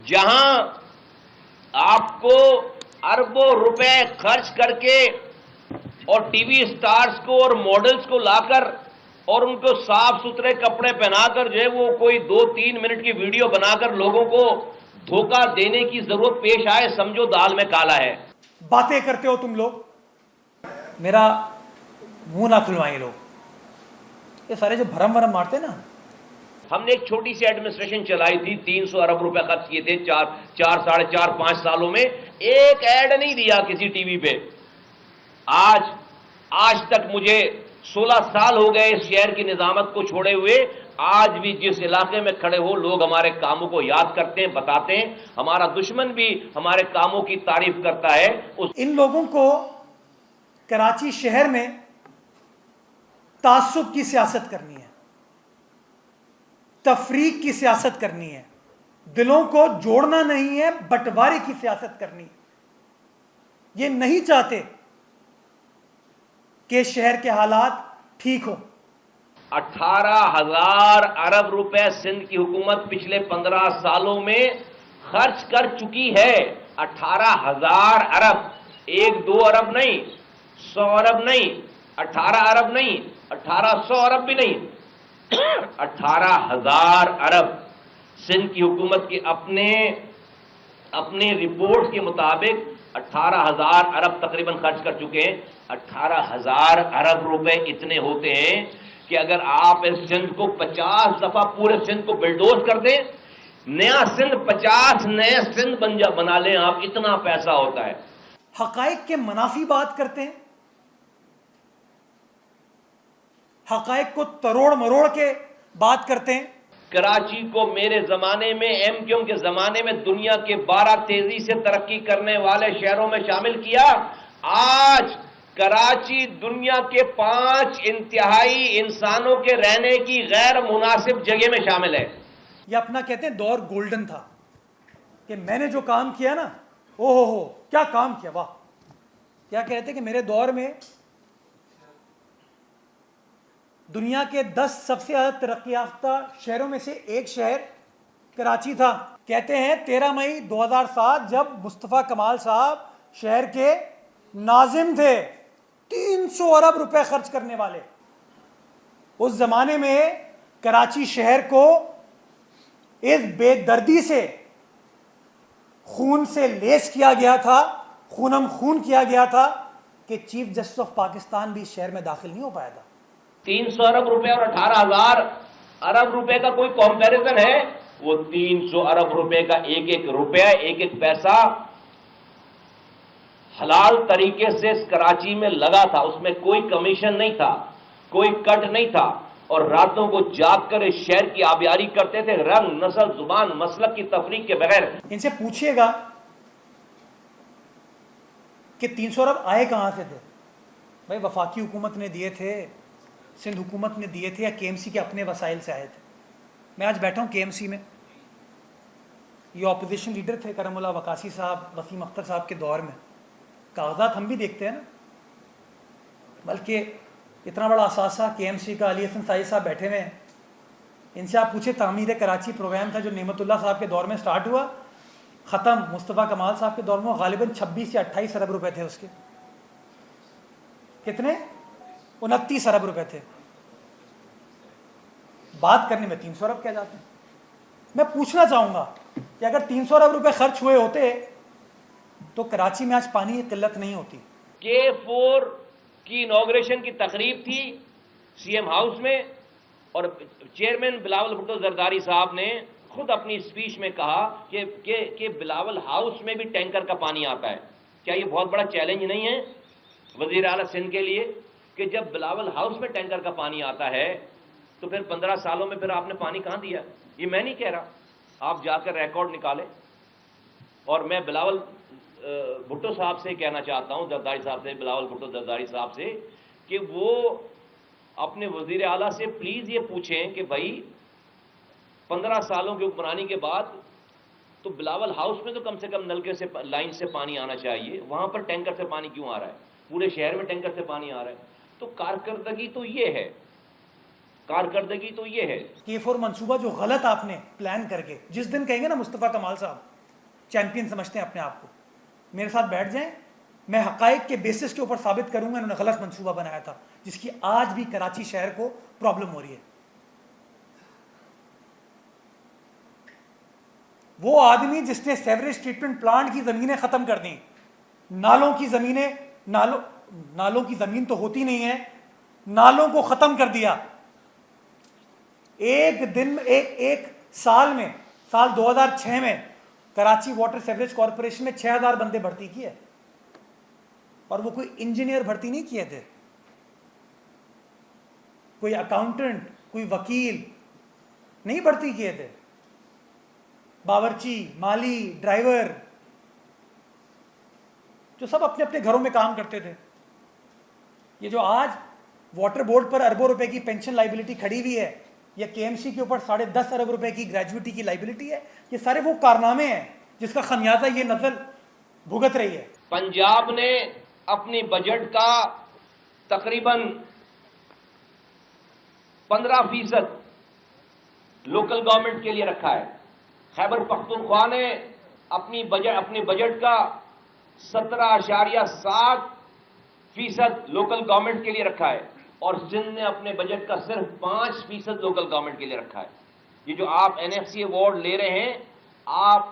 جہاں آپ کو اربوں روپے خرچ کر کے اور ٹی وی اسٹارز کو اور ماڈلز کو لا کر اور ان کو صاف ستھرے کپڑے پہنا کر جو ہے وہ کوئی 2-3 منٹ کی ویڈیو بنا کر لوگوں کو دھوکہ دینے کی ضرورت پیش آئے، سمجھو دال میں کالا ہے. باتیں کرتے ہو تم لوگ، میرا منہ نہ کھلوائیں لوگ. یہ سارے جو بھرم ورم مارتے نا. ہم نے ایک چھوٹی سی ایڈمنسٹریشن چلائی تھی، 300 ارب روپے خرچ کیے تھے 4 ساڑھے 5 سالوں میں. ایک ایڈ نہیں دیا کسی ٹی وی پہ. آج تک مجھے 16 سال ہو گئے اس شہر کی نظامت کو چھوڑے ہوئے. آج بھی جس علاقے میں کھڑے ہو لوگ ہمارے کاموں کو یاد کرتے ہیں، بتاتے ہیں. ہمارا دشمن بھی ہمارے کاموں کی تعریف کرتا ہے. ان لوگوں کو کراچی شہر میں تعصب کی سیاست کرنی ہے، تفریق کی سیاست کرنی ہے، دلوں کو جوڑنا نہیں ہے، بٹوارے کی سیاست کرنی ہے. یہ نہیں چاہتے کہ شہر کے حالات ٹھیک ہو. 18,000 ارب روپے سندھ کی حکومت پچھلے 15 سالوں میں خرچ کر چکی ہے. 18,000 ارب، 1-2 ارب نہیں، 100 ارب نہیں، 18 ارب نہیں، 1800 ارب بھی نہیں، 18,000 ارب سندھ کی حکومت کے اپنے رپورٹ کے مطابق 18,000 ارب تقریباً خرچ کر چکے ہیں. 18,000 ارب روپے اتنے ہوتے ہیں کہ اگر آپ اس سندھ کو 50 دفعہ پورے سندھ کو بلڈوز کر دیں، نیا سندھ 50 نئے سندھ بنا لیں آپ، اتنا پیسہ ہوتا ہے. حقائق کے منافی بات کرتے ہیں، حقائق کو تروڑ مروڑ کے بات کرتے ہیں. کراچی کو میرے زمانے میں ایم کیو کے زمانے میں دنیا کے 12 تیزی سے ترقی کرنے والے شہروں میں شامل کیا. آج کراچی دنیا کے 5 انتہائی انسانوں کے رہنے کی غیر مناسب جگہ میں شامل ہے. یہ اپنا کہتے ہیں دور گولڈن تھا، کہ میں نے جو کام کیا نا، او ہو کیا کام کیا، واہ. کیا کہتے ہیں کہ میرے دور میں دنیا کے 10 سب سے زیادہ ترقی یافتہ شہروں میں سے ایک شہر کراچی تھا. کہتے ہیں 13 مئی 2007 جب مصطفیٰ کمال صاحب شہر کے ناظم تھے، 300 ارب روپے خرچ کرنے والے. اس زمانے میں کراچی شہر کو اس بے دردی سے خون سے لیس کیا گیا تھا، خونم خون کیا گیا تھا کہ چیف جسٹس آف پاکستان بھی اس شہر میں داخل نہیں ہو پایا تھا. 300 ارب روپے اور 18,000 ارب روپے کا کوئی کمپیریزن ہے؟ وہ 300 ارب روپے کا ایک ایک روپیہ، ایک ایک پیسہ حلال طریقے سے اس کراچی میں لگا تھا. اس میں کوئی کمیشن نہیں تھا، کوئی کٹ نہیں تھا. اور راتوں کو جاگ کر اس شہر کی آبیاری کرتے تھے، رنگ، نسل، زبان، مسلک کی تفریق کے بغیر. ان سے پوچھئے گا کہ 300 ارب آئے کہاں سے تھے. بھائی وفاقی حکومت نے دیے تھے، سندھ حکومت نے دیے تھے، یا کے ایم سی کے اپنے وسائل سے آئے تھے. میں آج بیٹھا ہوں کے ایم سی میں، یہ اپوزیشن لیڈر تھے کرم اللہ وقاصی صاحب، وسیم اختر صاحب کے دور میں. کاغذات ہم بھی دیکھتے ہیں نا. بلکہ اتنا بڑا اثاثہ کے ایم سی کا علی حسن سائی صاحب بیٹھے ہوئے ہیں. ان سے آپ پوچھیں تعمیر کراچی پروگرام تھا جو نعمت اللہ صاحب کے دور میں سٹارٹ ہوا، ختم مصطفیٰ کمال صاحب کے دور میں غالباً 26 یا 28 ارب روپے تھے. اس کے کتنے؟ 29 ارب روپے تھے. بات کرنے میں 300 ارب کہہ جاتے ہیں. میں پوچھنا چاہوں گا کہ اگر 300 ارب روپے خرچ ہوئے ہوتے تو کراچی میں آج پانی کی قلت نہیں ہوتی. K4 کی انوگریشن کی تقریب تھی سی ایم ہاؤس میں، اور چیئرمین بلاول بھٹو زرداری صاحب نے خود اپنی اسپیچ میں کہا کہ بلاول ہاؤس میں بھی ٹینکر کا پانی آتا ہے. کیا یہ بہت بڑا چیلنج نہیں ہے وزیر اعلیٰ سندھ کے لیے کہ جب بلاول ہاؤس میں ٹینکر کا پانی آتا ہے تو پھر 15 سالوں میں پھر آپ نے پانی کہاں دیا؟ یہ میں نہیں کہہ رہا، آپ جا کر ریکارڈ نکالیں. اور میں بلاول بھٹو صاحب سے کہنا چاہتا ہوں، زرداری صاحب سے، بلاول بھٹو زرداری صاحب سے، کہ وہ اپنے وزیر اعلیٰ سے پلیز یہ پوچھیں کہ بھائی 15 سالوں کی حکمرانی کے بعد تو بلاول ہاؤس میں تو کم سے کم نلکے سے لائن سے پانی آنا چاہیے، وہاں پر ٹینکر سے پانی کیوں آ رہا ہے؟ پورے شہر میں ٹینکر سے پانی آ رہا ہے. تو کارکردگی تو یہ ہے، کارکردگی تو یہ ہے. K4 منصوبہ جو غلط آپ نے پلان کر کے جس دن کہیں گے نا مصطفیٰ کمال صاحب چیمپئن سمجھتے ہیں اپنے آپ کو. میرے ساتھ بیٹھ جائیں, میں حقائق کے بیسس کے اوپر ثابت کروں گا انہوں نے غلط منصوبہ بنایا تھا جس کی آج بھی کراچی شہر کو پرابلم ہو رہی ہے. وہ آدمی جس نے سیوریج ٹریٹمنٹ پلانٹ کی زمینیں ختم کر دیں, نالوں کی زمینیں, نالوں کی زمین تو ہوتی نہیں ہے, نالوں کو ختم کر دیا. ایک دن ایک سال میں, سال 2006 میں کراچی واٹر سیوریج کارپوریشن میں 6000 بندے بھرتی کیے, اور وہ کوئی انجینئر بھرتی نہیں کیے تھے, کوئی اکاؤنٹنٹ, کوئی وکیل نہیں بھرتی کیے تھے, باورچی, مالی, ڈرائیور, جو سب اپنے اپنے گھروں میں کام کرتے تھے. یہ جو آج واٹر بورڈ پر اربوں روپے کی پینشن لائبلٹی کھڑی ہوئی ہے, یا کے ایم سی کے اوپر 10.5 ارب روپے کی گریجویٹی کی لائبلٹی ہے, یہ سارے وہ کارنامے ہیں جس کا خمیازہ یہ نسل بھگت رہی ہے. پنجاب نے اپنی بجٹ کا تقریباً 15% لوکل گورنمنٹ کے لیے رکھا ہے. خیبر پختونخوا نے اپنے بجٹ کا 17.7% لوکل گورنمنٹ کے لیے رکھا ہے, اور سندھ نے اپنے بجٹ کا صرف 5% لوکل گورنمنٹ کے لیے رکھا ہے. یہ جو آپ این ایف سی ایوارڈ لے رہے ہیں, آپ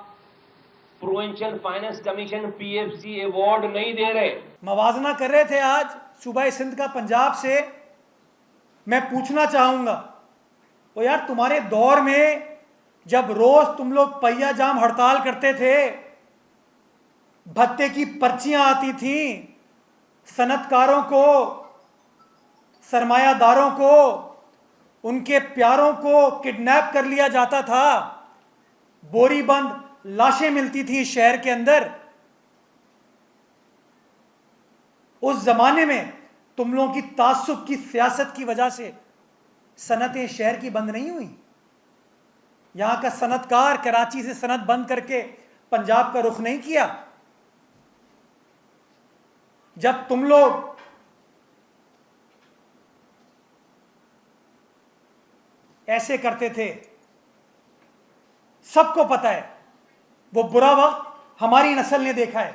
provincial finance commission P F C award نہیں دے رہے. موازنہ کر رہے تھے آج صوبہ سندھ کا پنجاب سے. میں پوچھنا چاہوں گا, وہ یار تمہارے دور میں جب روز تم لوگ پہیا جام ہڑتال کرتے تھے, بھتے کی پرچیاں آتی تھیں, صنعت کاروں کو, سرمایہ داروں کو, ان کے پیاروں کو کڈنیپ کر لیا جاتا تھا, بوری بند لاشیں ملتی تھیں شہر کے اندر. اس زمانے میں تم لوگوں کی تعصب کی سیاست کی وجہ سے صنعتیں شہر کی بند نہیں ہوئی. یہاں کا صنعت کار کراچی سے صنعت بند کر کے پنجاب کا رخ نہیں کیا. جب تم لوگ ایسے کرتے تھے, سب کو پتا ہے وہ برا وقت ہماری نسل نے دیکھا ہے,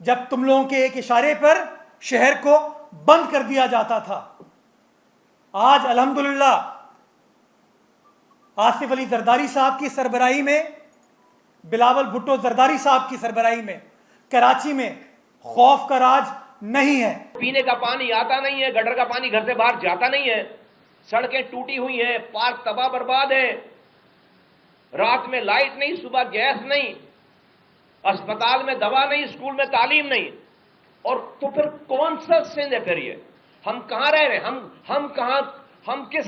جب تم لوگوں کے ایک اشارے پر شہر کو بند کر دیا جاتا تھا. آج الحمدللہ آصف علی زرداری صاحب کی سربراہی میں, بلاول بھٹو زرداری صاحب کی سربراہی میں کراچی میں خوف کا راج نہیں ہے. پینے کا پانی آتا نہیں ہے, گٹر کا پانی گھر سے باہر جاتا نہیں ہے, سڑکیں ٹوٹی ہوئی ہیں, پارک تباہ برباد ہے, رات میں لائٹ نہیں, صبح گیس نہیں, اسپتال میں دوا نہیں, اسکول میں تعلیم نہیں. اور تو پھر کون سا سندھ ہے پھر؟ یہ ہم کہاں رہ رہے ہیں؟ ہم کس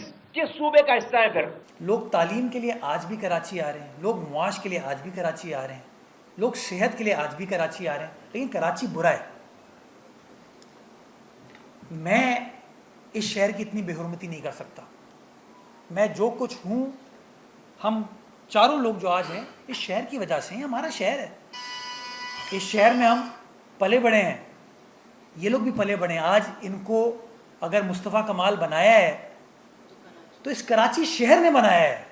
صوبے کا حصہ ہیں پھر؟ لوگ تعلیم کے لیے آج بھی کراچی آ رہے ہیں, لوگ معاش کے لیے آج بھی کراچی آ رہے ہیں, لوگ صحت کے لیے آج بھی کراچی آ رہے ہیں, لیکن کراچی برا ہے. میں اس شہر کی اتنی بے حرمتی نہیں کر سکتا. میں جو کچھ ہوں, ہم چاروں لوگ جو آج ہیں اس شہر کی وجہ سے ہیں. ہمارا شہر ہے, اس شہر میں ہم پلے بڑے ہیں, یہ لوگ بھی پلے بڑے ہیں. آج ان کو اگر مصطفیٰ کمال بنایا ہے تو اس کراچی شہر نے بنایا ہے.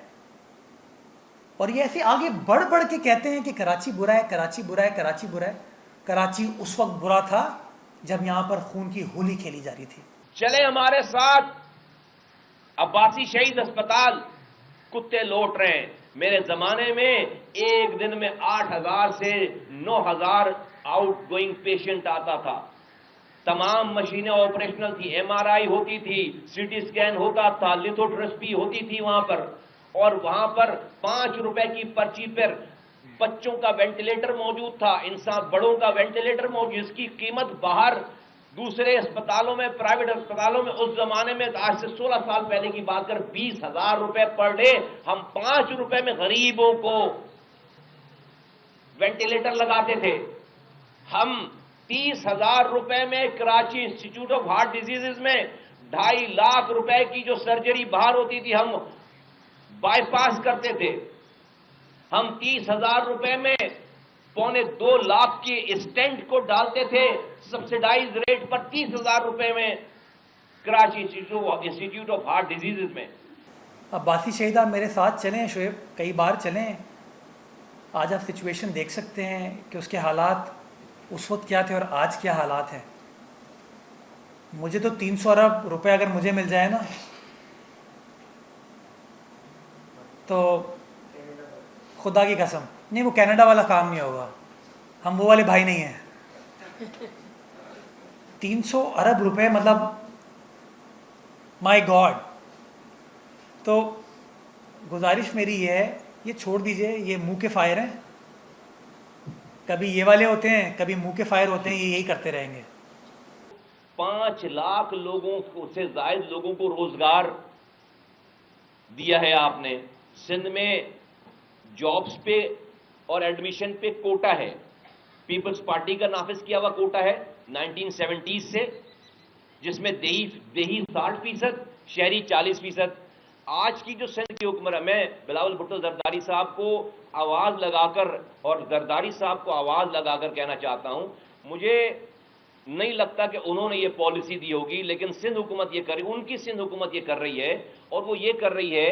اور یہ ایسے آگے بڑھ بڑھ کے کہتے ہیں کہ کراچی برا ہے, کراچی برا ہے, کراچی برا ہے. کراچی اس وقت برا تھا جب یہاں پر خون کی ہولی کھیلی جا رہی تھی. چلے ہمارے ساتھ عباسی شہید اسپتال کتے لوٹ رہے ہیں. میرے زمانے میں ایک دن میں 8000 سے 9000 آؤٹ گوئنگ پیشنٹ آتا تھا. تمام مشینیں آپریشنل تھی, ایم آر آئی ہوتی تھی, سی ٹی اسکین ہوتا تھا, لیتھوٹرسپی ہوتی تھی وہاں پر. اور وہاں پر 5 روپے کی پرچی پر بچوں کا وینٹیلیٹر موجود تھا, انسان بڑوں کا وینٹیلیٹر موجود, جس کی قیمت باہر دوسرے اسپتالوں میں, پرائیویٹ اسپتالوں میں اس زمانے میں, آج سے 16 سال پہلے کی بات کر, 20,000 روپے پر ڈے. ہم 5 روپے میں غریبوں کو وینٹیلیٹر لگاتے تھے. ہم 30,000 روپے میں Karachi institute of heart diseases میں 2.5 لاکھ روپے کی جو سرجری باہر ہوتی تھی ہم بائی پاس کرتے تھے. ہم 30,000 روپے میں 1.25 لاکھ کی اسٹینٹ کو ڈالتے تھے سبسڈائز ریٹ پر. 30,000 روپے میں Karachi institute of heart diseases میں. عباسی شہید آپ میرے ساتھ چلیں شعیب, کئی بار چلیں, آج آپ سچویشن دیکھ سکتے ہیں کہ اس کے حالات اس وقت کیا تھے اور آج کیا حالات ہیں. مجھے تو 300 ارب روپے اگر مجھے مل جائے نا تو خدا کی قسم نہیں، وہ کینیڈا والا کام نہیں ہوگا، ہم وہ والے بھائی نہیں ہیں. 300 ارب روپے مطلب مائی گاڈ. تو گزارش میری یہ ہے، یہ چھوڑ دیجئے، یہ منہ کے فائر ہیں، کبھی یہ والے ہوتے ہیں کبھی منہ کے فائر ہوتے ہیں، یہ یہی کرتے رہیں گے. 5 لاکھ لوگوں سے زائد لوگوں کو روزگار دیا ہے آپ نے. سندھ میں جابز پہ اور ایڈمیشن پہ کوٹا ہے، پیپلز پارٹی کا نافذ کیا ہوا کوٹا ہے 1970 سے، جس میں دیہی 60%، شہری 40%. آج کی جو سندھ کی حکمراں، میں بلاول بھٹو زرداری صاحب کو آواز لگا کر اور زرداری صاحب کو آواز لگا کر کہنا چاہتا ہوں، مجھے نہیں لگتا کہ انہوں نے یہ پالیسی دی ہوگی، لیکن سندھ حکومت یہ کر رہی، ان کی سندھ حکومت یہ کر رہی ہے. اور وہ یہ کر رہی ہے،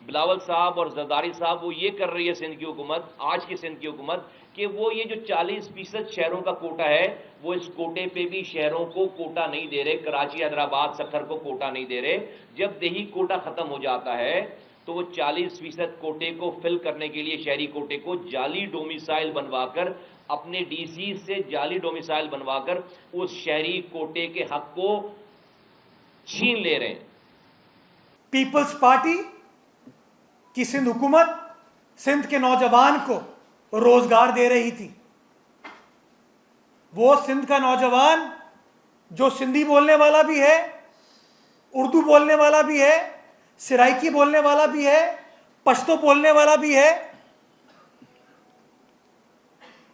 بلاول صاحب اور زرداری صاحب، وہ یہ کر رہی ہے سندھ کی حکومت، آج کی سندھ کی حکومت، کہ وہ یہ جو 40% شہروں کا کوٹا ہے، وہ اس کوٹے پہ بھی شہروں کو کوٹا نہیں دے رہے. کراچی، حیدرآباد، سکھر کو کوٹا نہیں دے رہے. جب دیہی کوٹا ختم ہو جاتا ہے تو وہ 40% کوٹے کو فل کرنے کے لیے شہری کوٹے کو جعلی ڈومیسائل بنوا کر، اپنے ڈی سی سے جعلی ڈومیسائل بنوا کر اس شہری کوٹے کے حق کو چھین لے رہے ہیں. پیپلز پارٹی کی سندھ حکومت سندھ کے نوجوان کو روزگار دے رہی تھی. وہ سندھ کا نوجوان جو سندھی بولنے والا بھی ہے، اردو بولنے والا بھی ہے، سرائکی بولنے والا بھی ہے، پشتو بولنے والا بھی ہے،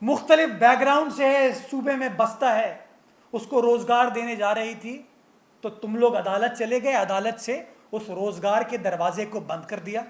مختلف بیک گراؤنڈ سے ہے، صوبے میں بستا ہے، اس کو روزگار دینے جا رہی تھی. تو تم لوگ عدالت چلے گئے، عدالت سے اس روزگار کے دروازے کو بند کر دیا.